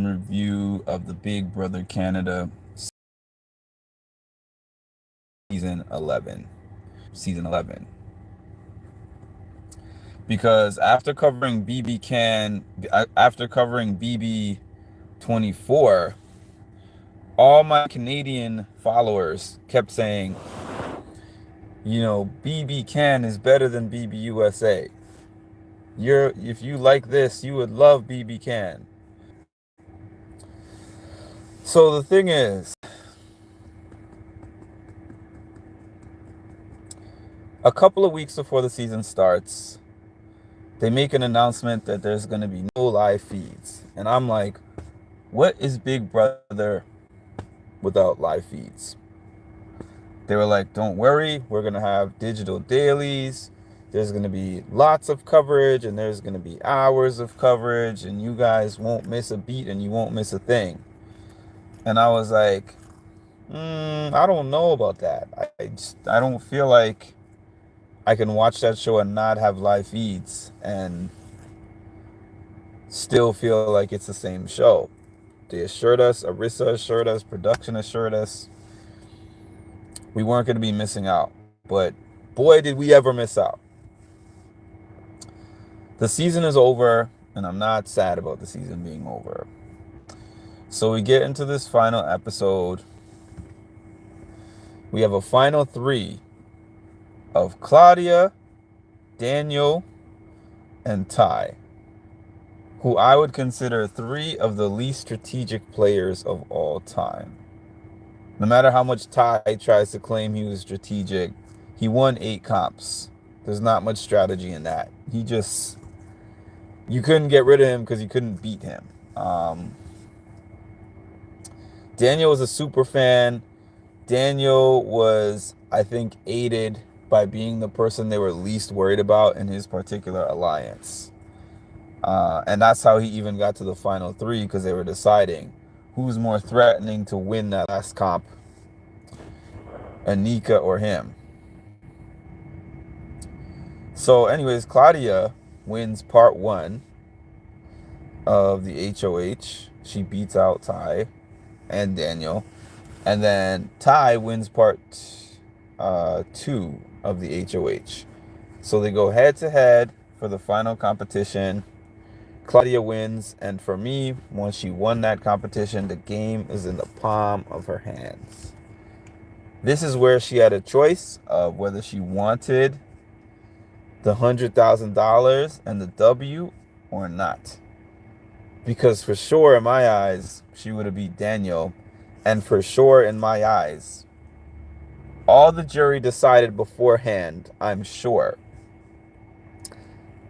review of the Big Brother Canada season 11. Season 11. Because after covering BB 24, all my Canadian followers kept saying, BB Can is better than BB USA. If you like this, you would love BB Can. So the thing is, a couple of weeks before the season starts, they make an announcement that there's going to be no live feeds. And I'm like, what is Big Brother without live feeds? They were like, don't worry, we're going to have digital dailies. There's going to be lots of coverage, and there's going to be hours of coverage, and you guys won't miss a beat and you won't miss a thing. And I was like, I don't know about that. I don't feel like I can watch that show and not have live feeds and still feel like it's the same show. They assured us, Arissa assured us, production assured us we weren't going to be missing out. But boy, did we ever miss out. The season is over, and I'm not sad about the season being over. So we get into this final episode. We have a final three of Claudia, Daniel, and Ty, who I would consider three of the least strategic players of all time. No matter how much Ty tries to claim he was strategic, he won 8 comps. There's not much strategy in that. You couldn't get rid of him because you couldn't beat him. Daniel was a super fan. Daniel was, I think, aided by being the person they were least worried about in his particular alliance. And that's how he even got to the final 3, because they were deciding who's more threatening to win that last comp, Anika or him. So anyways, Claudia wins part 1 of the HOH. She beats out Ty and Daniel. And then Ty wins part 2 of the HOH. So they go head to head for the final competition. Claudia wins, and for me, once she won that competition, the game is in the palm of her hands. This is where she had a choice of whether she wanted the $100,000 and the W or not. Because for sure, in my eyes, she would have beat Daniel. And for sure, in my eyes, all the jury decided beforehand, I'm sure,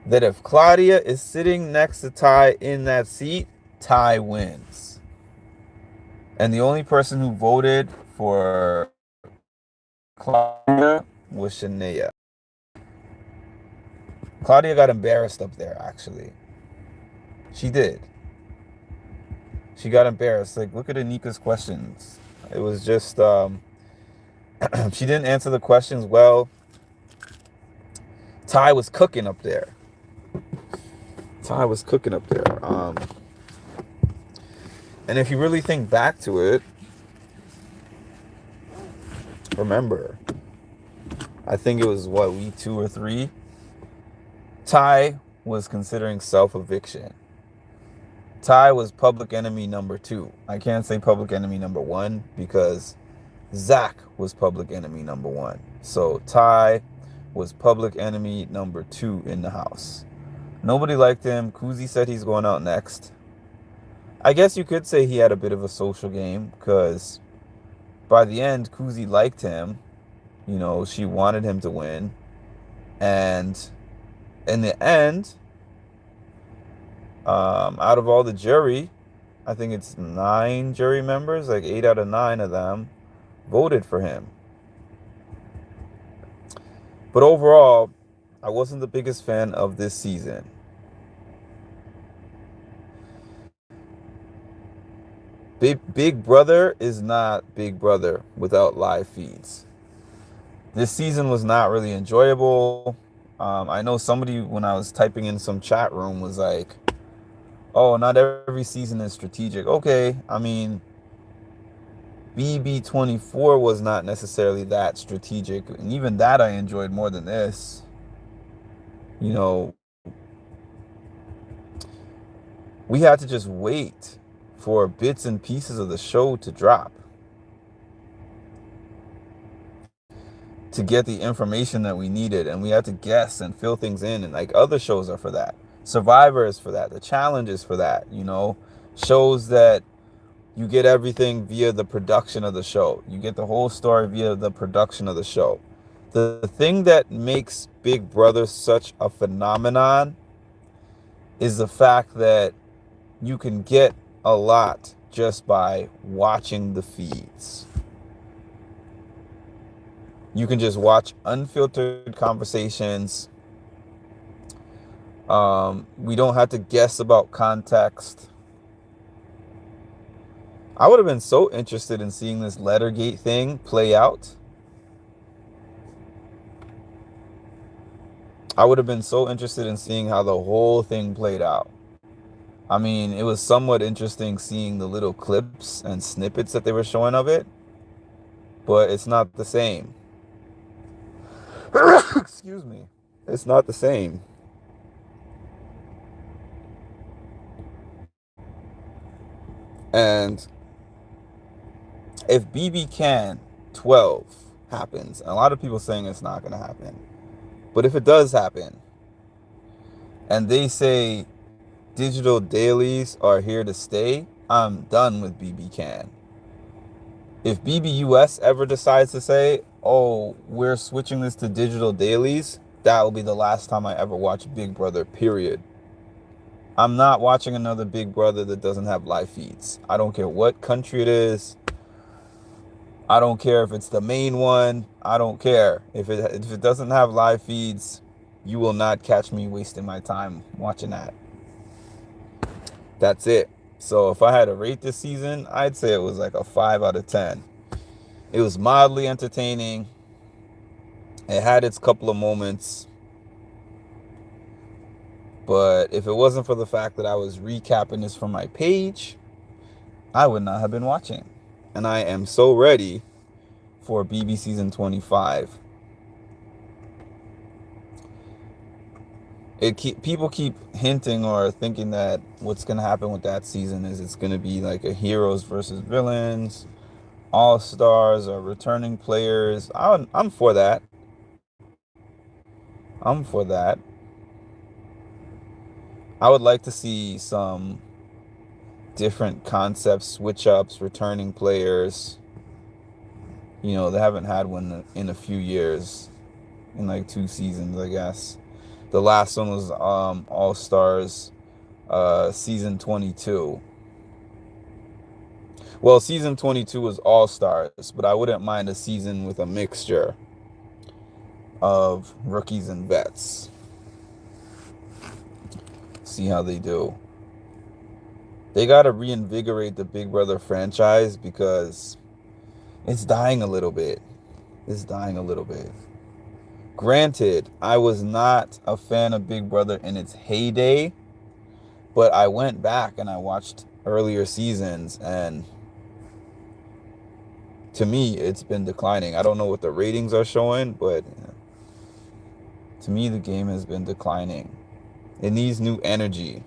that if Claudia is sitting next to Ty in that seat, Ty wins. And the only person who voted for Claudia was Shania. Claudia got embarrassed up there, actually. She did. She got embarrassed. Like, look at Anika's questions. It was just, she didn't answer the questions well. Ty was cooking up there. And if you really think back to it, remember, I think it was, week 2 or 3? Ty was considering self-eviction. Ty was public enemy number 2. I can't say public enemy number 1 because Zach was public enemy number 1. So Ty was public enemy number 2 in the house. Nobody liked him. Kuzi said he's going out next. I guess you could say he had a bit of a social game because by the end, Kuzi liked him. She wanted him to win. And in the end, out of all the jury, I think it's 9 jury members, like 8 out of 9 of them voted for him. But overall, I wasn't the biggest fan of this season. Big Brother is not Big Brother without live feeds. This season was not really enjoyable. I know somebody, when I was typing in some chat room, was like, oh, not every season is strategic. Okay, I mean, BB24 was not necessarily that strategic, and even that I enjoyed more than this. You know, we had to just wait for bits and pieces of the show to drop to get the information that we needed, and we had to guess and fill things in, and like other shows are for that. Survivor is for that. The Challenge is for that. Shows that you get everything via the production of the show. You get the whole story via the production of the show. The thing that makes Big Brother such a phenomenon is the fact that you can get a lot just by watching the feeds. You can just watch unfiltered conversations. We don't have to guess about context. I would have been so interested in seeing this Lettergate thing play out. I would have been so interested in seeing how the whole thing played out. I mean, it was somewhat interesting seeing the little clips and snippets that they were showing of it, but it's not the same. Excuse me. It's not the same. And if BB Can 12 happens, a lot of people saying it's not going to happen, but if it does happen, and they say digital dailies are here to stay, I'm done with BB Can. If BBUS ever decides to say, oh, we're switching this to digital dailies, that will be the last time I ever watch Big Brother, period. I'm not watching another Big Brother that doesn't have live feeds. I don't care what country it is. I don't care if it's the main one. I don't care. If it doesn't have live feeds, you will not catch me wasting my time watching that. That's it. So if I had to rate this season, I'd say it was like a 5 out of 10. It was mildly entertaining. It had its couple of moments. But if it wasn't for the fact that I was recapping this from my page, I would not have been watching. And I am so ready for BB season 25. People keep hinting or thinking that what's going to happen with that season is it's going to be like a heroes versus villains, all-stars or returning players. I'm for that. I'm for that. I would like to see some different concepts, switch-ups, returning players. They haven't had one in a few years, in like 2 seasons, I guess. The last one was All Stars season 22. Well, season 22 was All Stars, but I wouldn't mind a season with a mixture of rookies and vets. See how they do. They got to reinvigorate the Big Brother franchise because it's dying a little bit. It's dying a little bit. Granted, I was not a fan of Big Brother in its heyday, but I went back and I watched earlier seasons, and to me, it's been declining. I don't know what the ratings are showing, but to me, the game has been declining. It needs new energy.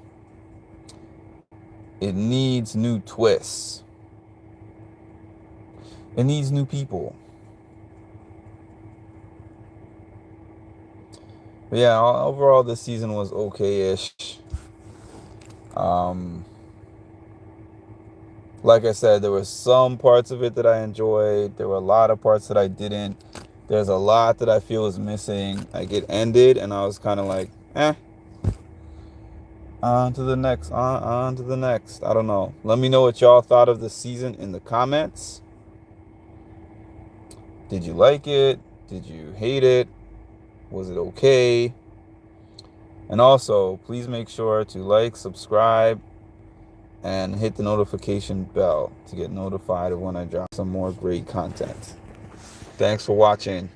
It needs new twists. It needs new people. But yeah, overall this season was okay-ish. Like I said, there were some parts of it that I enjoyed. There were a lot of parts that I didn't. There's a lot that I feel is missing. Like, it ended and I was kind of like, on to the next, on to the next. I don't know. Let me know what y'all thought of the season in the comments. Did you like it? Did you hate it? Was it okay? And also, please make sure to like, subscribe, and hit the notification bell to get notified of when I drop some more great content. Thanks for watching.